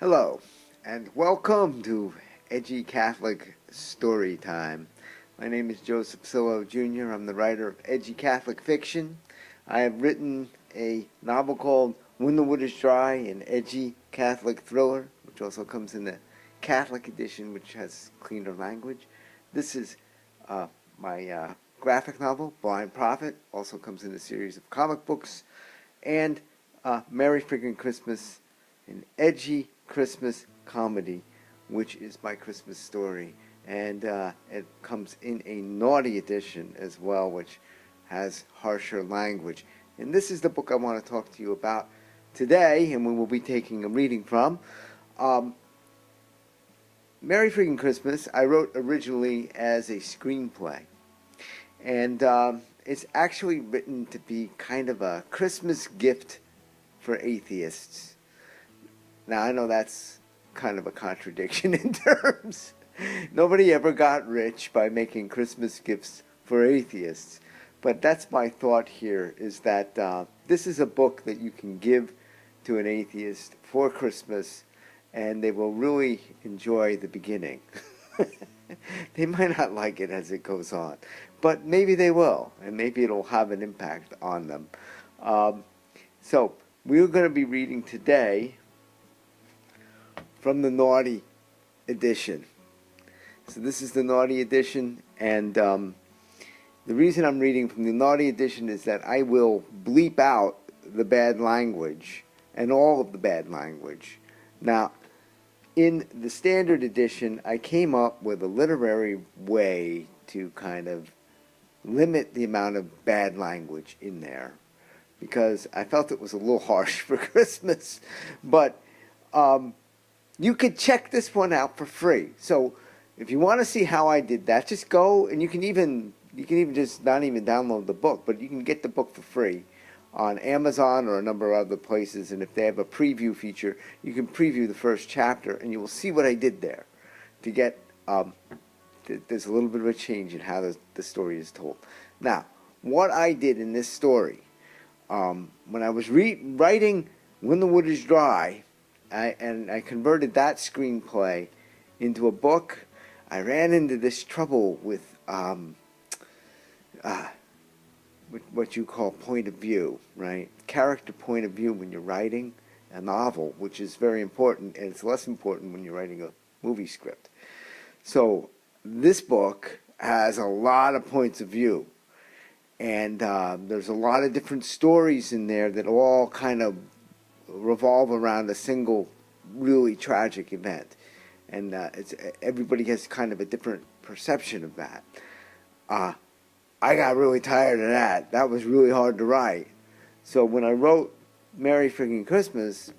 Hello, and welcome to Edgy Catholic Storytime. My name is Joseph Cillo Jr. I'm the writer of Edgy Catholic Fiction. I have written a novel called When the Wood is Dry, an edgy Catholic thriller, which also comes in the Catholic edition, which has cleaner language. This is my graphic novel, Blind Prophet, also comes in a series of comic books, and Merry Friggin Christmas, an edgy Christmas comedy, which is my Christmas story. And it comes in a naughty edition as well, which has harsher language. And this is the book I want to talk to you about today, and we will be taking a reading from. Merry Friggin Christmas, I wrote originally as a screenplay. And it's actually written to be kind of a Christmas gift for atheists. Now, I know that's kind of a contradiction in terms. Nobody ever got rich by making Christmas gifts for atheists. But that's my thought here, is that this is a book that you can give to an atheist for Christmas, and they will really enjoy the beginning. They might not like it as it goes on, but maybe they will, and maybe it'll have an impact on them. So we're going to be reading today from the Naughty Edition. So this is the Naughty Edition, and the reason I'm reading from the Naughty Edition is that I will bleep out the bad language and all of the bad language. Now, in the Standard Edition, I came up with a literary way to kind of limit the amount of bad language in there, because I felt it was a little harsh for Christmas. But you could check this one out for free. So if you want to see how I did that, just go, and you can even just not even download the book, but you can get the book for free on Amazon or a number of other places. And if they have a preview feature, you can preview the first chapter, and you will see what I did there to get. There's a little bit of a change in how the story is told. Now, what I did in this story, when I was writing When the Wood is Dry, I converted that screenplay into a book, I ran into this trouble with what you call point of view, right? Character point of view when you're writing a novel, which is very important, and it's less important when you're writing a movie script. So this book has a lot of points of view, and there's a lot of different stories in there that all kind of revolve around a single really tragic event, and everybody has kind of a different perception of that. I got really tired of that. That was really hard to write. So when I wrote Merry Friggin Christmas,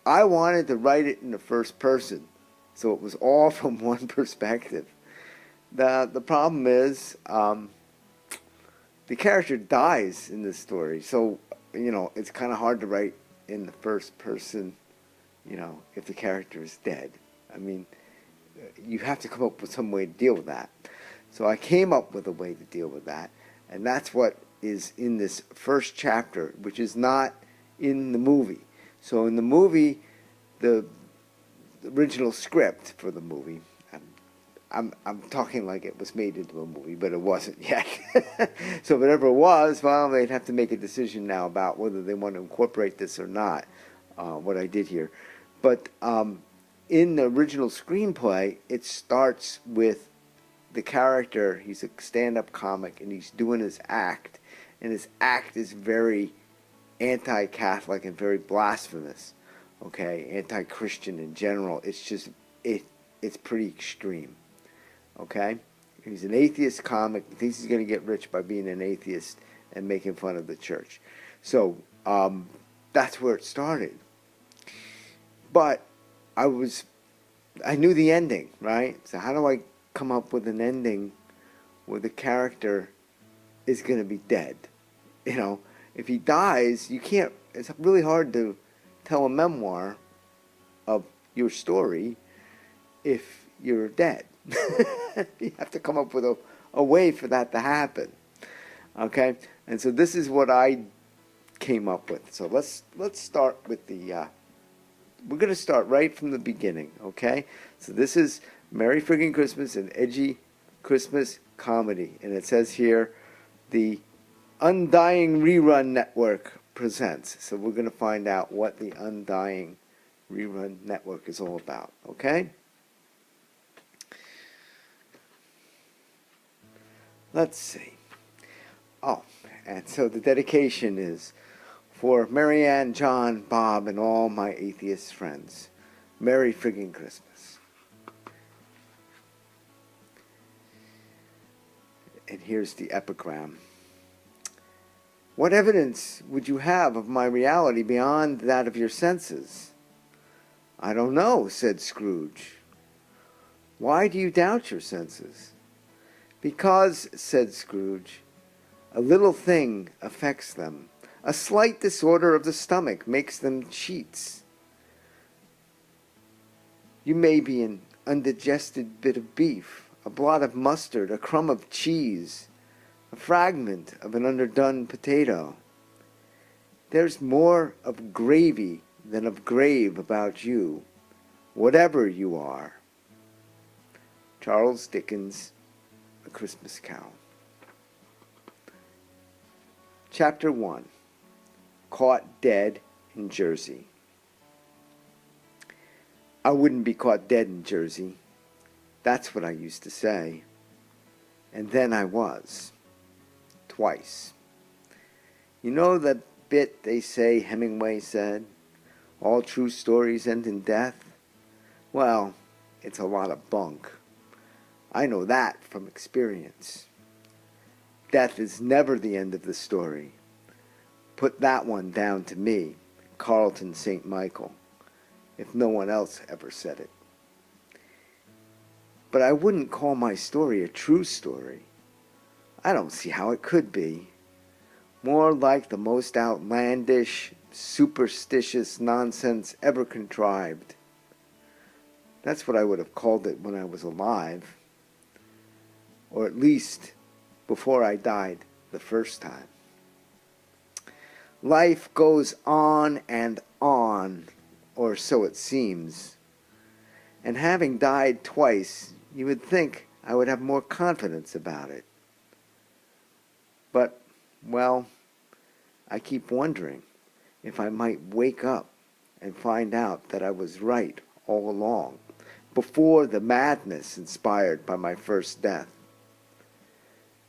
I wanted to write it in the first person, so it was all from one perspective. The problem is the character dies in this story, so it's kind of hard to write in the first person, if the character is dead. I mean, you have to come up with some way to deal with that. So I came up with a way to deal with that, and that's what is in this first chapter, which is not in the movie. So in the movie, the original script for the movie, I'm talking like it was made into a movie, but it wasn't yet. So whatever it was, well, they'd have to make a decision now about whether they want to incorporate this or not, what I did here. But in the original screenplay, it starts with the character. He's a stand-up comic, and he's doing his act, and his act is very anti-Catholic and very blasphemous, okay, anti-Christian in general. It's just, it's pretty extreme. Okay? He's an atheist comic. He thinks he's going to get rich by being an atheist and making fun of the church. So that's where it started. But I knew the ending, right? So how do I come up with an ending where the character is going to be dead? If he dies, you can't. It's really hard to tell a memoir of your story if you're dead. You have to come up with a way for that to happen. Okay? And so this is what I came up with. So let's start with the we're going to start right from the beginning, okay? So this is Merry Friggin Christmas, an Edgy Christmas Comedy. And it says here, the Undying Rerun Network presents. So we're going to find out what the Undying Rerun Network is all about, okay? Let's see. Oh, and so the dedication is for Marianne, John, Bob, and all my atheist friends. Merry Friggin Christmas. And here's the epigram. What evidence would you have of my reality beyond that of your senses? I don't know, said Scrooge. Why do you doubt your senses? Because, said Scrooge, a little thing affects them. A slight disorder of the stomach makes them cheats. You may be an undigested bit of beef, a blot of mustard, a crumb of cheese, a fragment of an underdone potato. There's more of gravy than of grave about you, whatever you are. Charles Dickens, A Christmas Carol. Chapter 1. Caught Dead in Jersey. I wouldn't be caught dead in Jersey. That's what I used to say. And then I was. Twice. You know that bit they say Hemingway said? All true stories end in death? Well, it's a lot of bunk. I know that from experience. Death is never the end of the story. Put that one down to me, Carlton St. Michael, if no one else ever said it. But I wouldn't call my story a true story. I don't see how it could be. More like the most outlandish, superstitious nonsense ever contrived. That's what I would have called it when I was alive. Or at least before I died the first time. Life goes on, or so it seems. And having died twice, you would think I would have more confidence about it. But, well, I keep wondering if I might wake up and find out that I was right all along, before the madness inspired by my first death.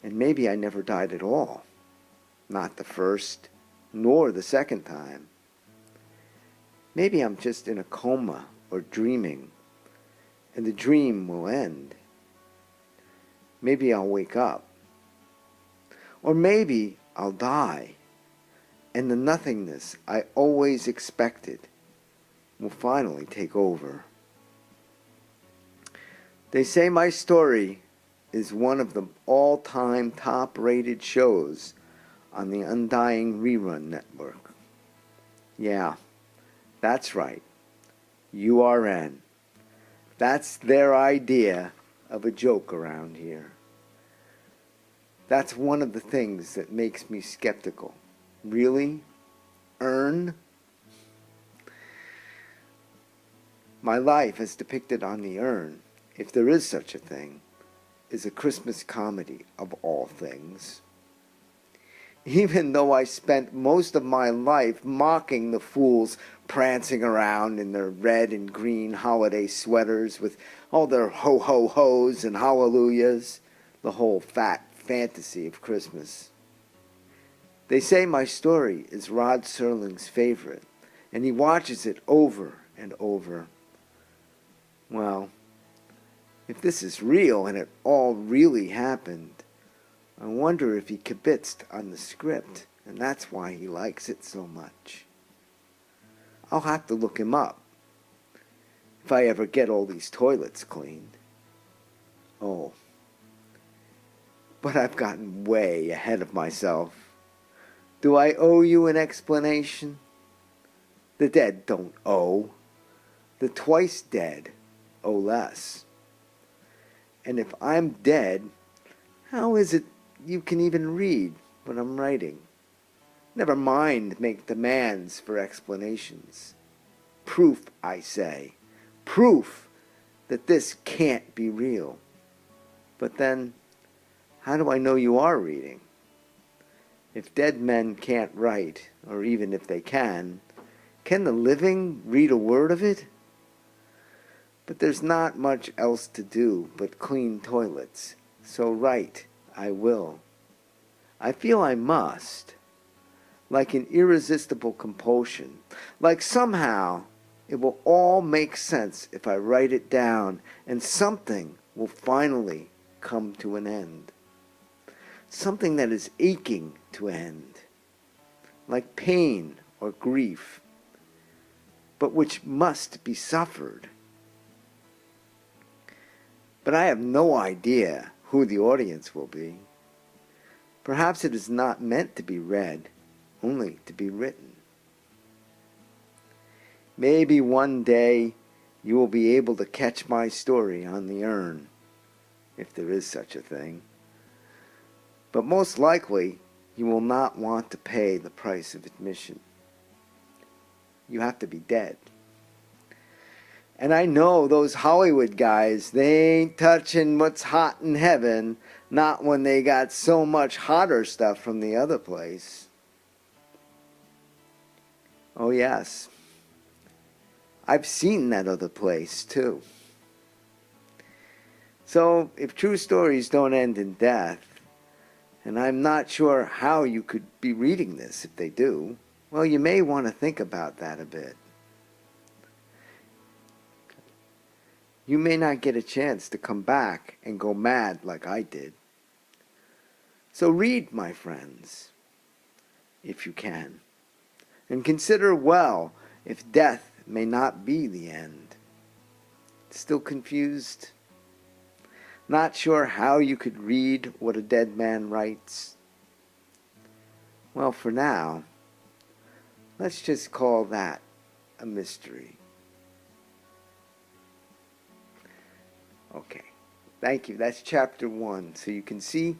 And maybe I never died at all, not the first, nor the second time. Maybe I'm just in a coma or dreaming, and the dream will end. Maybe I'll wake up. Or maybe I'll die, and the nothingness I always expected will finally take over. They say my story is one of the all-time top-rated shows on the Undying Rerun Network. Yeah, that's right. URN. That's their idea of a joke around here. That's one of the things that makes me skeptical. Really? Earn? My life as depicted on the urn, if there is such a thing, is a Christmas comedy of all things. Even though I spent most of my life mocking the fools prancing around in their red and green holiday sweaters with all their ho-ho-hos and hallelujahs, the whole fat fantasy of Christmas. They say my story is Rod Serling's favorite, and he watches it over and over. Well, if this is real and it all really happened, I wonder if he kibitzed on the script, and that's why he likes it so much. I'll have to look him up, if I ever get all these toilets cleaned. Oh, but I've gotten way ahead of myself. Do I owe you an explanation? The dead don't owe. The twice dead owe less. And if I'm dead, how is it you can even read what I'm writing? Never mind make demands for explanations. proof, I say. Proof that this can't be real. But then, how do I know you are reading? If dead men can't write, or even if they can the living read a word of it? But there's not much else to do but clean toilets, so write I will. I feel I must, like an irresistible compulsion, like somehow it will all make sense if I write it down, and something will finally come to an end. Something that is aching to end, like pain or grief, but which must be suffered. But I have no idea who the audience will be. Perhaps it is not meant to be read, only to be written. Maybe one day you will be able to catch my story on the urn, if there is such a thing. But most likely, you will not want to pay the price of admission. You have to be dead. And I know those Hollywood guys, they ain't touching what's hot in heaven, not when they got so much hotter stuff from the other place. Oh yes, I've seen that other place too. So if true stories don't end in death, and I'm not sure how you could be reading this if they do, well, you may want to think about that a bit. You may not get a chance to come back and go mad like I did. So read, my friends, if you can, and consider well if death may not be the end. Still confused? Not sure how you could read what a dead man writes? Well, for now, let's just call that a mystery. Okay, thank you. That's chapter 1. So you can see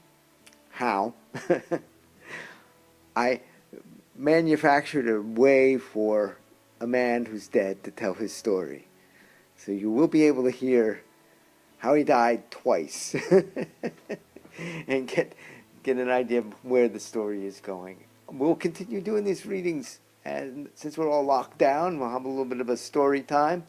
how I manufactured a way for a man who's dead to tell his story. So you will be able to hear how he died twice and get an idea of where the story is going. We'll continue doing these readings, and since we're all locked down, we'll have a little bit of a story time.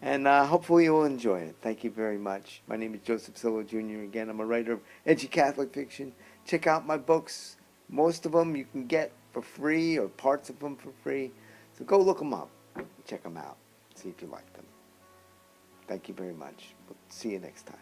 And hopefully you'll enjoy it. Thank you very much. My name is Joseph Cillo Jr. Again, I'm a writer of Edgy Catholic fiction. Check out my books. Most of them you can get for free, or parts of them for free. So go look them up. Check them out. See if you like them. Thank you very much. We'll see you next time.